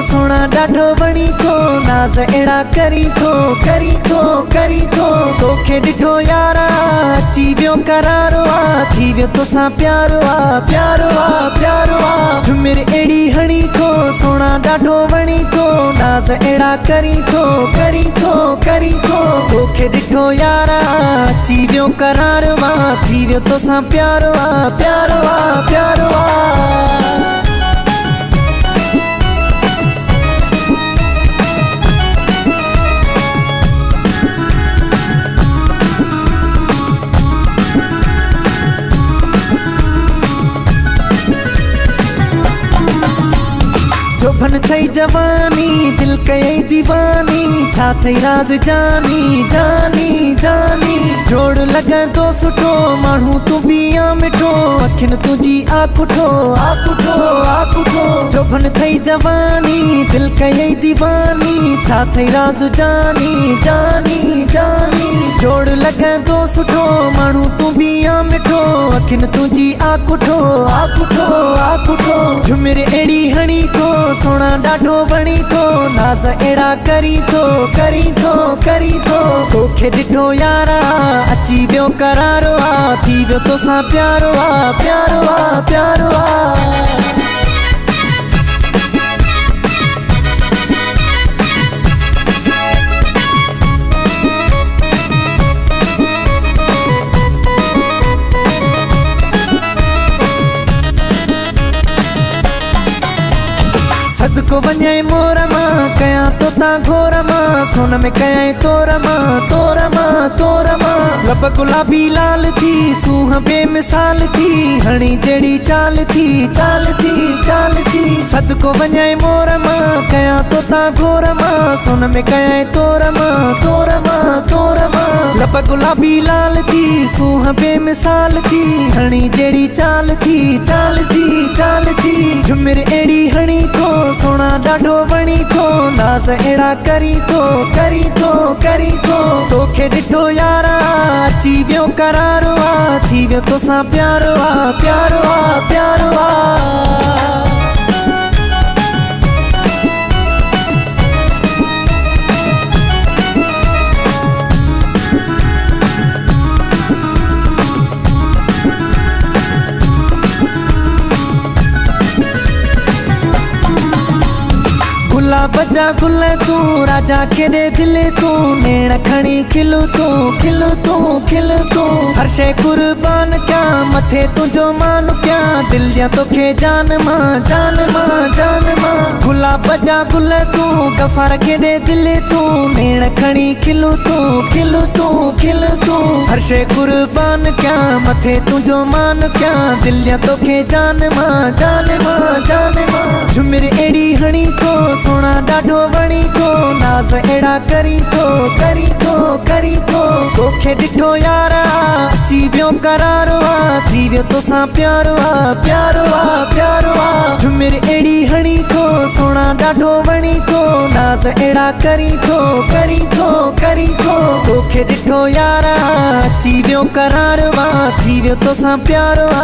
सोना डाढो बणी थो नाज़ अड़ा करी थो तोखे डिठो यारा अची वियो करारो आ थी वियो तोसां प्यारो आ झुमिर एड़ी हणी थो सोना डाढो बणी थो नाज़ अड़ा करी थो तोखे डिठो यारा अची वियो करारो आ थी वियो तोसां प्यारो आ जोबन थई जवानी दिल कई दीवानी छा थई राज जानी जोड़ लगंदो सुठो माण्हू तू बिया मिठो अखिन तुझी आकुठो जोबन थई जवानी दिल कई दीवानी छा थई राज जानी जोड़ लगंदो सुठो माण्हू तू बिया मिठो अखिन तुझी आकुठो झुमिर एड़ी हणी थो सोना डाढो बणी थो नाज़ अड़ा करी थो तोखे डिठो यारा अची वियो करारो आ थी वियो तोसां प्यारो आ सदको वञे मोर मां कयां तो ता घोर मां सोन में कयां तोर मां लब गुलाबी लाल थी सूह बेमिसाल थी हणी जड़ी चाल थी सदको वञे मोर मां कयां तो ता घोर मां सोन में कयां तोर मां लब गुलाबी लाल थी सूह बेमिसाल थी हणी जड़ी चाल थी झुमिर एड़ी हणी थो सोना डाढो बणी थो नाज़ अड़ा करी थो तोखे डिठो यारा अची वियो करारो आ थी वियो तोसां प्यारो आ गुलाब जा गुल तू राजा केड़े दिल तू नेण खणी खिलू तू हर शे कुर्बान क्या मथे तुझो मान क्या दिल दिया तोखे जान मां गुलाब जा गुल तू गफार केड़े दिल तू नेण खणी खिलू तू हर शे कुर्बान क्या मथे तुझो मान क्या दिल दिया तोखे जान मां झुमिर एड़ी हणी थो सोना डाढो बणी थो नाज़ अड़ा करी थो तोखे डिठो यारा अची वियो करारो आ थी वियो तोसां प्यारो आ झुमिर एड़ी हणी थो सोना डाढो बणी थो नाज़ अड़ा करी थो तोखे डिठो यारा अची वियो करारो आ थी वियो तोसां प्यारो आ